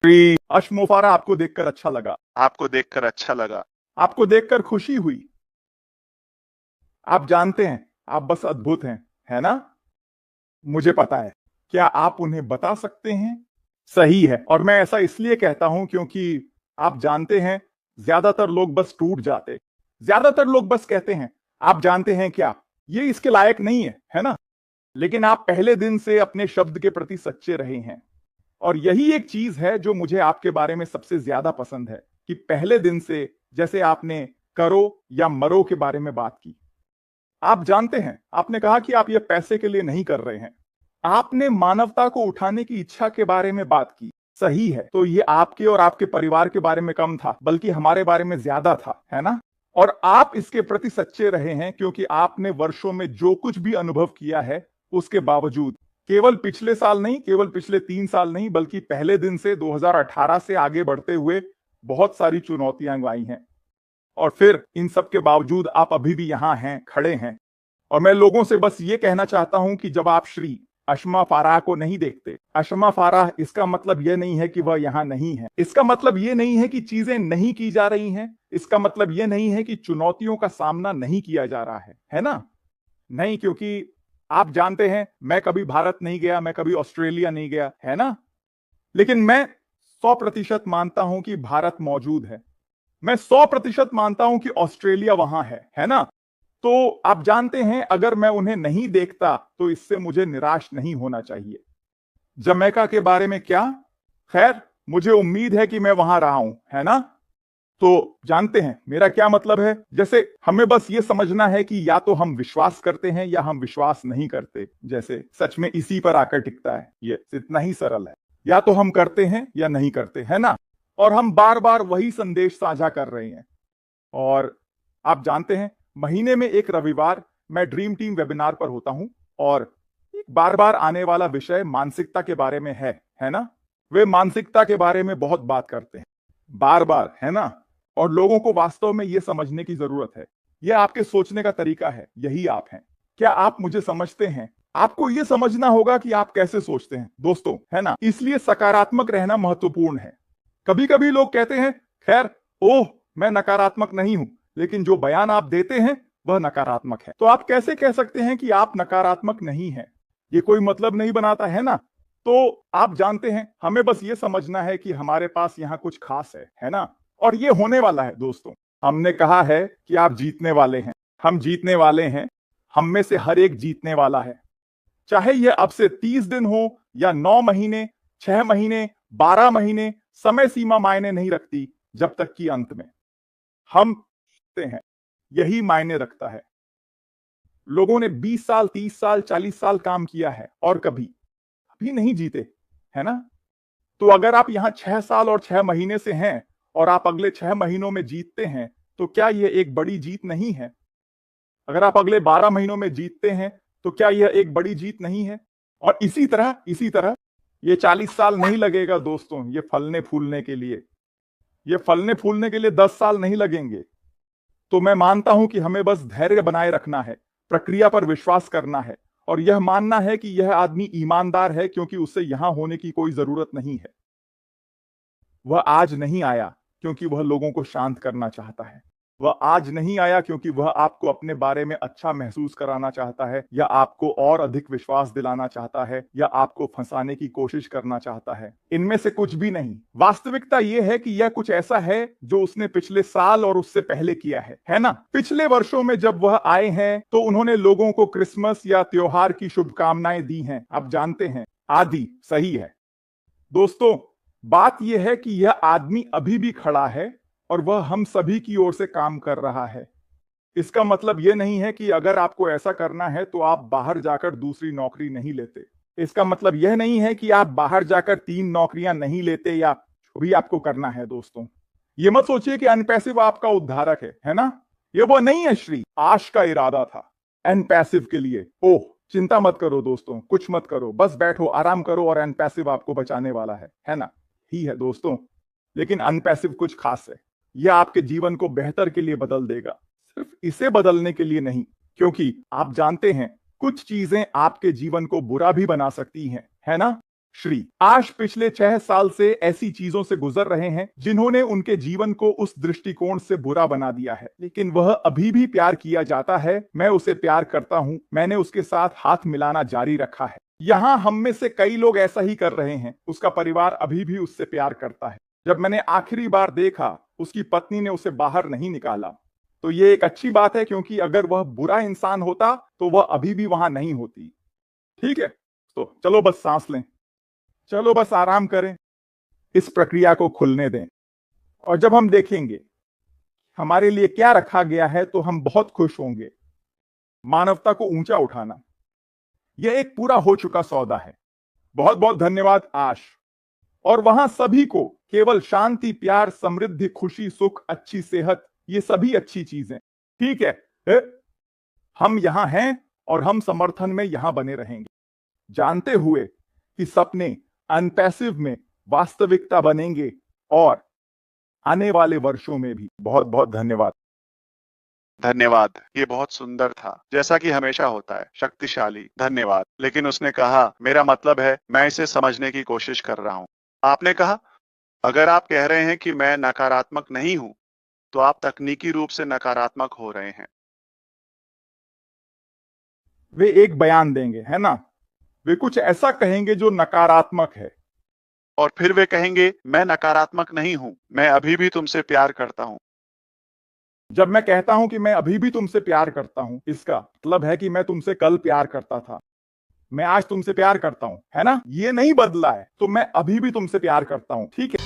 श्री अशमोफारा, आपको देखकर अच्छा लगा। आपको देखकर अच्छा लगा। आपको देखकर खुशी हुई। आप जानते हैं, आप बस अद्भुत हैं, है ना? मुझे पता है। क्या आप उन्हें बता सकते हैं? सही है, और मैं ऐसा इसलिए कहता हूं क्योंकि आप जानते हैं, ज्यादातर लोग बस टूट जाते। ज्यादातर लोग बस कहते हैं, आप जानते हैं क्या, ये इसके लायक नहीं है ना? लेकिन आप पहले दिन से अपने शब्द के प्रति सच्चे रहे हैं। और यही एक चीज है जो मुझे आपके बारे में सबसे ज्यादा पसंद है, कि पहले दिन से जैसे आपने करो या मरो के बारे में बात की। आप जानते हैं, आपने कहा कि आप ये पैसे के लिए नहीं कर रहे हैं। आपने मानवता को उठाने की इच्छा के बारे में बात की। सही है, तो ये आपके और आपके परिवार के बारे में कम था, बल्कि हमारे बारे में ज्यादा था, है ना? और आप इसके प्रति सच्चे रहे हैं क्योंकि आपने वर्षों में जो कुछ भी अनुभव किया है, उसके बावजूद केवल पिछले साल नहीं, केवल पिछले 3 साल नहीं, बल्कि पहले दिन से 2018 से आगे बढ़ते हुए बहुत सारी चुनौतियां आई हैं। और फिर इन सब के बावजूद आप अभी भी यहां हैं, खड़े हैं। और मैं लोगों से बस ये कहना चाहता हूं कि जब आप श्री अशमा फाराह को नहीं देखते, अशमा फाराह, इसका मतलब यह नहीं है कि वह यहां नहीं है। इसका मतलब यह नहीं है कि चीजें नहीं की जा रही हैं। इसका मतलब यह नहीं है कि चुनौतियों का सामना नहीं किया जा रहा है ना? नहीं, क्योंकि आप जानते हैं, मैं कभी भारत नहीं गया, मैं कभी ऑस्ट्रेलिया नहीं गया, है ना? लेकिन मैं 100% मानता हूं कि भारत मौजूद है। मैं 100% मानता हूं कि ऑस्ट्रेलिया वहां है ना? तो आप जानते हैं, अगर मैं उन्हें नहीं देखता तो इससे मुझे निराश नहीं होना चाहिए। जमैका के बारे में क्या? खैर, मुझे उम्मीद है कि मैं वहां रहा हूं, है ना? तो जानते हैं मेरा क्या मतलब है? जैसे हमें बस ये समझना है कि या तो हम विश्वास करते हैं या हम विश्वास नहीं करते। जैसे सच में इसी पर आकर टिकता है, ये इतना ही सरल है। या तो हम करते हैं या नहीं करते, है ना? और हम बार बार वही संदेश साझा कर रहे हैं। और आप जानते हैं, महीने में एक रविवार मैं ड्रीम टीम वेबिनार पर होता हूं, और एक बार बार आने वाला विषय मानसिकता के बारे में है ना? वे मानसिकता के बारे में बहुत बात करते हैं, बार बार, है ना? और लोगों को वास्तव में यह समझने की जरूरत है। यह आपके सोचने का तरीका है, यही आप हैं। क्या आप मुझे समझते हैं? आपको यह समझना होगा कि आप कैसे सोचते हैं दोस्तों, है ना? इसलिए सकारात्मक रहना महत्वपूर्ण है। कभी कभी लोग कहते हैं, खैर, ओह, मैं नकारात्मक नहीं हूं, लेकिन जो बयान आप देते हैं वह नकारात्मक है। तो आप कैसे कह सकते हैं कि आप नकारात्मक नहीं हैं? ये कोई मतलब नहीं बनाता, है ना? तो आप जानते हैं, हमें बस ये समझना है कि हमारे पास यहां कुछ खास है ना? और ये होने वाला है दोस्तों। हमने कहा है कि आप जीतने वाले हैं। हम जीतने वाले हैं। हम में से हर एक जीतने वाला है। चाहे यह अब से 30 दिन हो या 9 महीने, 6 महीने, 12 महीने, समय सीमा मायने नहीं रखती, जब तक कि अंत में हम जीतते हैं, यही मायने रखता है। लोगों ने 20 साल, 30 साल, 40 साल काम किया है और कभी नहीं जीते, है ना? तो अगर आप यहां 6 साल और 6 महीने से हैं और आप अगले 6 महीनों में जीतते हैं, तो क्या यह एक बड़ी जीत नहीं है? अगर आप अगले 12 महीनों में जीतते हैं, तो क्या यह एक बड़ी जीत नहीं है? और इसी तरह ये 40 साल नहीं लगेगा दोस्तों, ये फलने फूलने के लिए। ये फलने फूलने के लिए 10 साल नहीं लगेंगे। तो मैं मानता हूं कि हमें बस धैर्य बनाए रखना है, प्रक्रिया पर विश्वास करना है, और यह मानना है कि यह आदमी ईमानदार है, क्योंकि उसे यहां होने की कोई जरूरत नहीं है। वह आज नहीं आया क्योंकि वह लोगों को शांत करना चाहता है। वह आज नहीं आया क्योंकि वह आपको अपने बारे में अच्छा महसूस कराना चाहता है, या आपको और अधिक विश्वास दिलाना चाहता है, या आपको फंसाने की कोशिश करना चाहता है। इनमें से कुछ भी नहीं। वास्तविकता यह है कि यह कुछ ऐसा है जो उसने पिछले साल और उससे पहले किया है ना? पिछले वर्षों में जब वह आए हैं तो उन्होंने लोगों को क्रिसमस या त्योहार की शुभकामनाएं दी हैं, आप जानते हैं, आदि। सही है दोस्तों, बात यह है कि यह आदमी अभी भी खड़ा है और वह हम सभी की ओर से काम कर रहा है। इसका मतलब यह नहीं है कि अगर आपको ऐसा करना है तो आप बाहर जाकर दूसरी नौकरी नहीं लेते। इसका मतलब यह नहीं है कि आप बाहर जाकर 3 नौकरियां नहीं लेते, या जो भी आपको करना है दोस्तों। ये मत सोचिए कि अनपैसिव आपका उद्धारक है ना? ये वो नहीं है श्री। आश का इरादा था अनपैसिव के लिए। ओह, चिंता मत करो दोस्तों, कुछ मत करो, बस बैठो, आराम करो, और अनपैसिव आपको बचाने वाला है ना? ही है दोस्तों। लेकिन अनपैसिव कुछ खास है। यह आपके जीवन को बेहतर के लिए बदल देगा, सिर्फ इसे बदलने के लिए नहीं। क्योंकि आप जानते हैं, कुछ चीजें आपके जीवन को बुरा भी बना सकती हैं, है ना? श्री आश पिछले 6 साल से ऐसी चीजों से गुजर रहे हैं जिन्होंने उनके जीवन को उस दृष्टिकोण से बुरा बना दिया है, लेकिन वह अभी भी प्यार किया जाता है। मैं उसे प्यार करता हूं। मैंने उसके साथ हाथ मिलाना जारी रखा है। यहां हम में से कई लोग ऐसा ही कर रहे हैं। उसका परिवार अभी भी उससे प्यार करता है। जब मैंने आखिरी बार देखा, उसकी पत्नी ने उसे बाहर नहीं निकाला। तो ये एक अच्छी बात है, क्योंकि अगर वह बुरा इंसान होता तो वह अभी भी वहां नहीं होती। ठीक है, तो चलो बस सांस लें, चलो बस आराम करें, इस प्रक्रिया को खुलने दें। और जब हम देखेंगे हमारे लिए क्या रखा गया है तो हम बहुत खुश होंगे। मानवता को ऊंचा उठाना, यह एक पूरा हो चुका सौदा है। बहुत बहुत धन्यवाद आश। और वहां सभी को केवल शांति, प्यार, समृद्धि, खुशी, सुख, अच्छी सेहत, ये सभी अच्छी चीजें। ठीक है, हम यहां हैं और हम समर्थन में यहां बने रहेंगे, जानते हुए कि सपने अनपैसिव में वास्तविकता बनेंगे और आने वाले वर्षों में भी। बहुत बहुत धन्यवाद। धन्यवाद। ये बहुत सुंदर था, जैसा कि हमेशा होता है। शक्तिशाली, धन्यवाद। लेकिन उसने कहा, मेरा मतलब है मैं इसे समझने की कोशिश कर रहा हूँ। आपने कहा, अगर आप कह रहे हैं कि मैं नकारात्मक नहीं हूं, तो आप तकनीकी रूप से नकारात्मक हो रहे हैं। वे एक बयान देंगे, है ना? वे कुछ ऐसा कहेंगे जो नकारात्मक है। और फिर वे कहेंगे, मैं नकारात्मक नहीं हूं, मैं अभी भी तुमसे प्यार करता हूं। जब मैं कहता हूं कि मैं अभी भी तुमसे प्यार करता हूं, इसका मतलब है कि मैं तुमसे कल प्यार करता था, मैं आज तुमसे प्यार करता हूं, है ना? ये नहीं बदला है, तो मैं अभी भी तुमसे प्यार करता हूं। ठीक है।